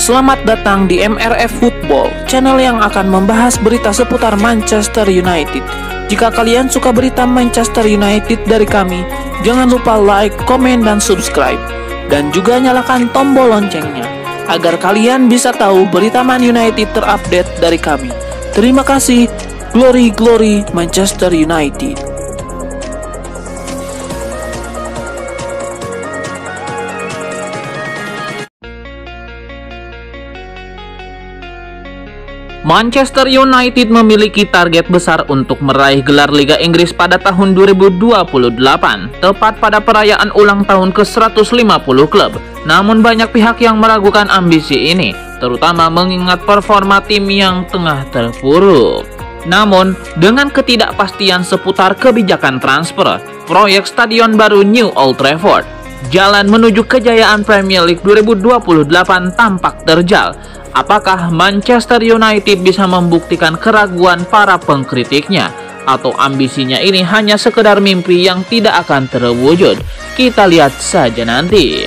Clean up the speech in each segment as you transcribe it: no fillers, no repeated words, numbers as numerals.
Selamat datang di MRF Football, channel yang akan membahas berita seputar Manchester United. Jika kalian suka berita Manchester United dari kami, jangan lupa like, komen, dan subscribe. Dan juga nyalakan tombol loncengnya, agar kalian bisa tahu berita Man United terupdate dari kami. Terima kasih, Glory Glory Manchester United. Manchester United memiliki target besar untuk meraih gelar Liga Inggris pada tahun 2028, tepat pada perayaan ulang tahun ke-150 klub. Namun banyak pihak yang meragukan ambisi ini, terutama mengingat performa tim yang tengah terpuruk. Namun, dengan ketidakpastian seputar kebijakan transfer, proyek stadion baru New Old Trafford, jalan menuju kejayaan Premier League 2028 tampak terjal. Apakah Manchester United bisa membuktikan keraguan para pengkritiknya? Atau ambisinya ini hanya sekedar mimpi yang tidak akan terwujud? Kita lihat saja nanti.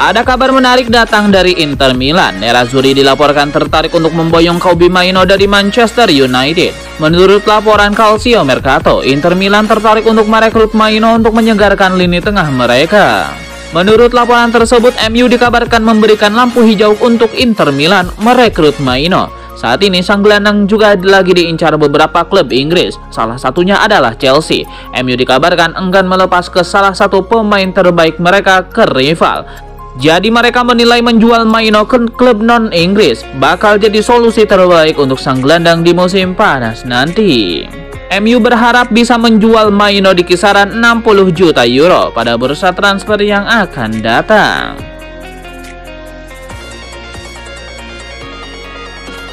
Ada kabar menarik datang dari Inter Milan. Nerazzurri dilaporkan tertarik untuk memboyong Kobbie Mainoo dari Manchester United. Menurut laporan Calcio Mercato, Inter Milan tertarik untuk merekrut Mainoo untuk menyegarkan lini tengah mereka. Menurut laporan tersebut, MU dikabarkan memberikan lampu hijau untuk Inter Milan merekrut Mainoo. Saat ini sang gelandang juga lagi diincar beberapa klub Inggris, salah satunya adalah Chelsea. MU dikabarkan enggan melepas ke salah satu pemain terbaik mereka ke rival. Jadi mereka menilai menjual Mainoo ke klub non-Inggris bakal jadi solusi terbaik untuk sang gelandang di musim panas nanti. MU berharap bisa menjual Mainoo di kisaran 60 juta euro pada bursa transfer yang akan datang.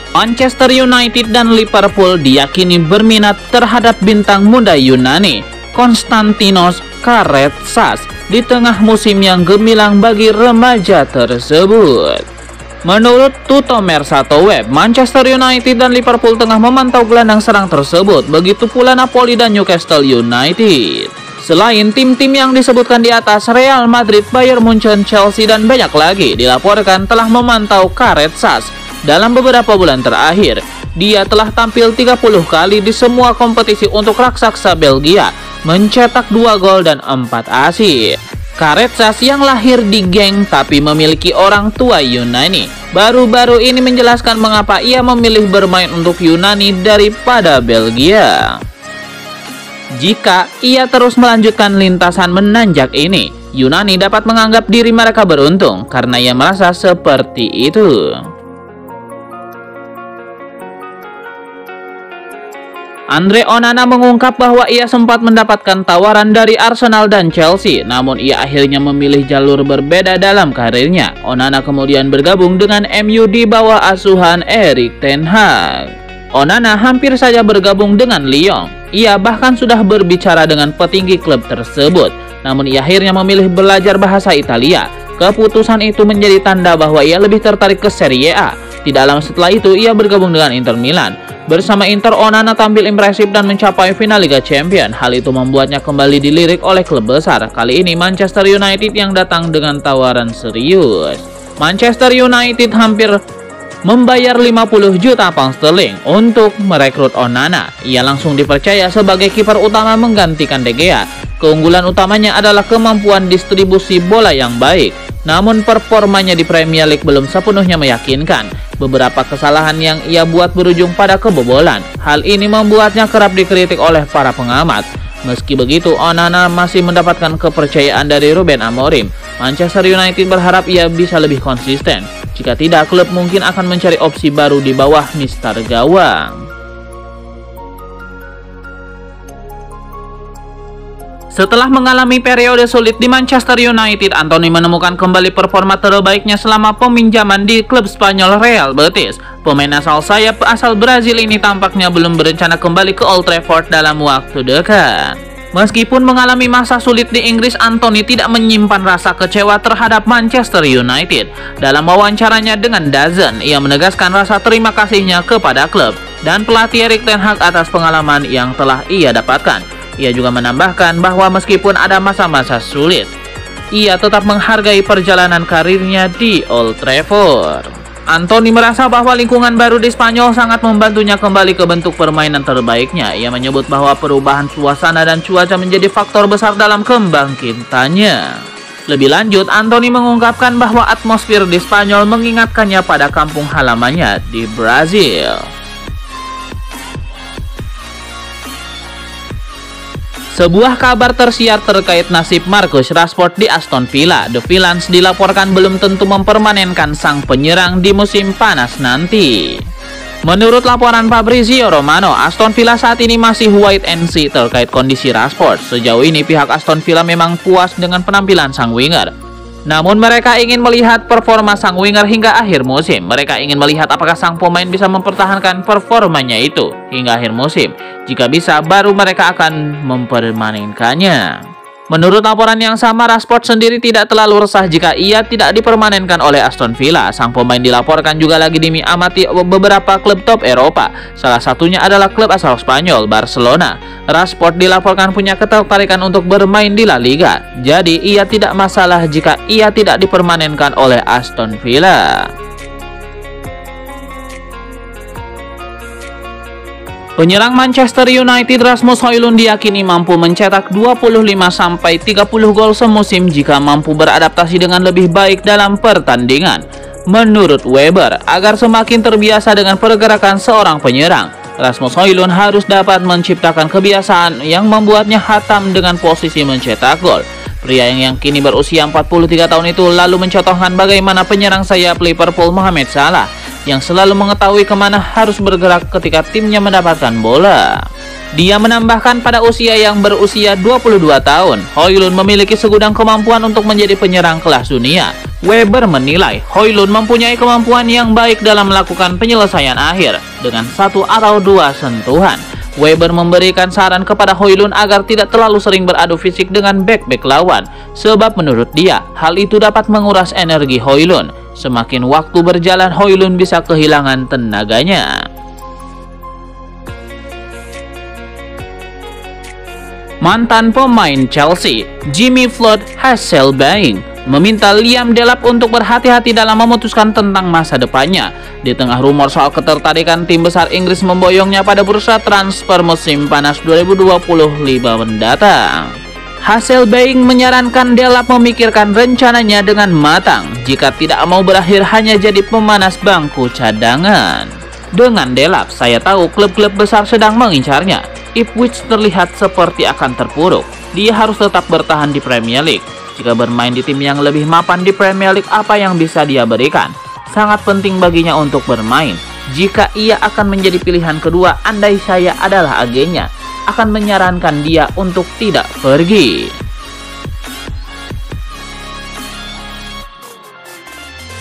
Manchester United dan Liverpool diyakini berminat terhadap bintang muda Yunani, Konstantinos Karetzas, di tengah musim yang gemilang bagi remaja tersebut. Menurut Tutto Mercato Web, Manchester United dan Liverpool tengah memantau gelandang serang tersebut, begitu pula Napoli dan Newcastle United. Selain tim-tim yang disebutkan di atas, Real Madrid, Bayern Munchen, Chelsea, dan banyak lagi dilaporkan telah memantau Karetzas. Dalam beberapa bulan terakhir, dia telah tampil 30 kali di semua kompetisi untuk raksasa Belgia, mencetak 2 gol dan 4 assist. Karetzas yang lahir di Genk tapi memiliki orang tua Yunani, baru-baru ini menjelaskan mengapa ia memilih bermain untuk Yunani daripada Belgia. Jika ia terus melanjutkan lintasan menanjak ini, Yunani dapat menganggap diri mereka beruntung karena ia merasa seperti itu. Andre Onana mengungkap bahwa ia sempat mendapatkan tawaran dari Arsenal dan Chelsea, namun ia akhirnya memilih jalur berbeda dalam karirnya. Onana kemudian bergabung dengan MU di bawah asuhan Erik ten Hag. Onana hampir saja bergabung dengan Lyon. Ia bahkan sudah berbicara dengan petinggi klub tersebut, namun ia akhirnya memilih belajar bahasa Italia. Keputusan itu menjadi tanda bahwa ia lebih tertarik ke Serie A. Tidak lama setelah itu, ia bergabung dengan Inter Milan. Bersama Inter, Onana tampil impresif dan mencapai final Liga Champions. Hal itu membuatnya kembali dilirik oleh klub besar. Kali ini Manchester United yang datang dengan tawaran serius. Manchester United hampir membayar 50 juta pound sterling untuk merekrut Onana. Ia langsung dipercaya sebagai kiper utama menggantikan De Gea. Keunggulan utamanya adalah kemampuan distribusi bola yang baik. Namun performanya di Premier League belum sepenuhnya meyakinkan. Beberapa kesalahan yang ia buat berujung pada kebobolan. Hal ini membuatnya kerap dikritik oleh para pengamat. Meski begitu, Onana masih mendapatkan kepercayaan dari Ruben Amorim. Manchester United berharap ia bisa lebih konsisten. Jika tidak, klub mungkin akan mencari opsi baru di bawah Mister Gawang. Setelah mengalami periode sulit di Manchester United, Anthony menemukan kembali performa terbaiknya selama peminjaman di klub Spanyol Real Betis. Pemain asal sayap asal Brazil ini tampaknya belum berencana kembali ke Old Trafford dalam waktu dekat. Meskipun mengalami masa sulit di Inggris, Anthony tidak menyimpan rasa kecewa terhadap Manchester United. Dalam wawancaranya dengan DAZN, ia menegaskan rasa terima kasihnya kepada klub dan pelatih Erik ten Hag atas pengalaman yang telah ia dapatkan. Ia juga menambahkan bahwa meskipun ada masa-masa sulit, ia tetap menghargai perjalanan karirnya di Old Trafford. Anthony merasa bahwa lingkungan baru di Spanyol sangat membantunya kembali ke bentuk permainan terbaiknya. Ia menyebut bahwa perubahan suasana dan cuaca menjadi faktor besar dalam kebangkitannya. Lebih lanjut, Anthony mengungkapkan bahwa atmosfer di Spanyol mengingatkannya pada kampung halamannya di Brazil. Sebuah kabar tersiar terkait nasib Marcus Rashford di Aston Villa. The Villains dilaporkan belum tentu mempermanenkan sang penyerang di musim panas nanti. Menurut laporan Fabrizio Romano, Aston Villa saat ini masih wait and see terkait kondisi Rashford. Sejauh ini pihak Aston Villa memang puas dengan penampilan sang winger. Namun mereka ingin melihat performa sang winger hingga akhir musim. Mereka ingin melihat apakah sang pemain bisa mempertahankan performanya itu hingga akhir musim. Jika bisa, baru mereka akan mempermanenkannya. Menurut laporan yang sama, Rashford sendiri tidak terlalu resah jika ia tidak dipermanenkan oleh Aston Villa. Sang pemain dilaporkan juga lagi diamati beberapa klub top Eropa. Salah satunya adalah klub asal Spanyol, Barcelona. Rashford dilaporkan punya ketertarikan untuk bermain di La Liga. Jadi ia tidak masalah jika ia tidak dipermanenkan oleh Aston Villa. Penyerang Manchester United Rasmus Højlund diyakini mampu mencetak 25-30 gol semusim jika mampu beradaptasi dengan lebih baik dalam pertandingan. Menurut Weber, agar semakin terbiasa dengan pergerakan seorang penyerang, Rasmus Højlund harus dapat menciptakan kebiasaan yang membuatnya hatam dengan posisi mencetak gol. Pria yang kini berusia 43 tahun itu lalu mencontohkan bagaimana penyerang sayap Liverpool Mohamed Salah yang selalu mengetahui kemana harus bergerak ketika timnya mendapatkan bola. Dia menambahkan pada usia yang berusia 22 tahun, Højlund memiliki segudang kemampuan untuk menjadi penyerang kelas dunia. Weber menilai Højlund mempunyai kemampuan yang baik dalam melakukan penyelesaian akhir dengan 1 atau 2 sentuhan. Weber memberikan saran kepada Højlund agar tidak terlalu sering beradu fisik dengan bek-bek lawan, sebab menurut dia, hal itu dapat menguras energi Højlund. Semakin waktu berjalan, Højlund bisa kehilangan tenaganya. Mantan pemain Chelsea, Jimmy Floyd Hasselbaink, meminta Liam Delap untuk berhati-hati dalam memutuskan tentang masa depannya. Di tengah rumor soal ketertarikan tim besar Inggris memboyongnya pada bursa transfer musim panas 2025 mendatang, Hasselbaink menyarankan Delap memikirkan rencananya dengan matang jika tidak mau berakhir hanya jadi pemanas bangku cadangan. Dengan Delap, saya tahu klub-klub besar sedang mengincarnya. Ipswich terlihat seperti akan terpuruk. Dia harus tetap bertahan di Premier League. Jika bermain di tim yang lebih mapan di Premier League, apa yang bisa dia berikan? Sangat penting baginya untuk bermain. Jika ia akan menjadi pilihan kedua, andai saya adalah agennya, akan menyarankan dia untuk tidak pergi.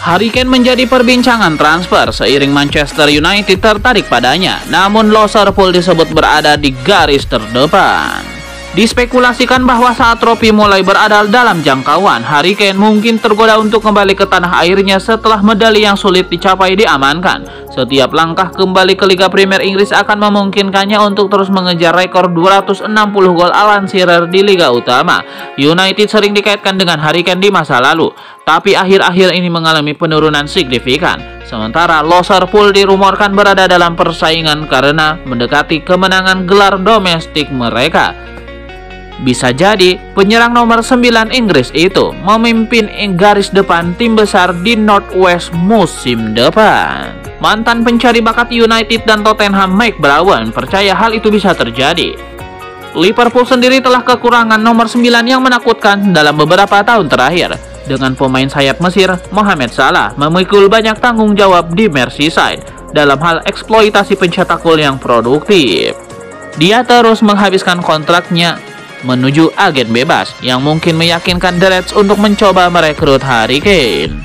Harry Kane menjadi perbincangan transfer seiring Manchester United tertarik padanya, namun Liverpool disebut berada di garis terdepan. Dispekulasikan bahwa saat trofi mulai berada dalam jangkauan, Harry Kane mungkin tergoda untuk kembali ke tanah airnya setelah medali yang sulit dicapai diamankan. Setiap langkah kembali ke Liga Premier Inggris akan memungkinkannya untuk terus mengejar rekor 260 gol Alan Shearer di Liga Utama. United sering dikaitkan dengan Harry Kane di masa lalu, tapi akhir-akhir ini mengalami penurunan signifikan. Sementara Liverpool dirumorkan berada dalam persaingan karena mendekati kemenangan gelar domestik mereka. Bisa jadi penyerang nomor 9 Inggris itu memimpin garis depan tim besar di Northwest musim depan. Mantan pencari bakat United dan Tottenham Mike Brown percaya hal itu bisa terjadi. Liverpool sendiri telah kekurangan nomor 9 yang menakutkan dalam beberapa tahun terakhir. Dengan pemain sayap Mesir, Mohamed Salah memikul banyak tanggung jawab di Merseyside dalam hal eksploitasi pencetak gol yang produktif. Dia terus menghabiskan kontraknya menuju agen bebas yang mungkin meyakinkan The Reds untuk mencoba merekrut Harry Kane.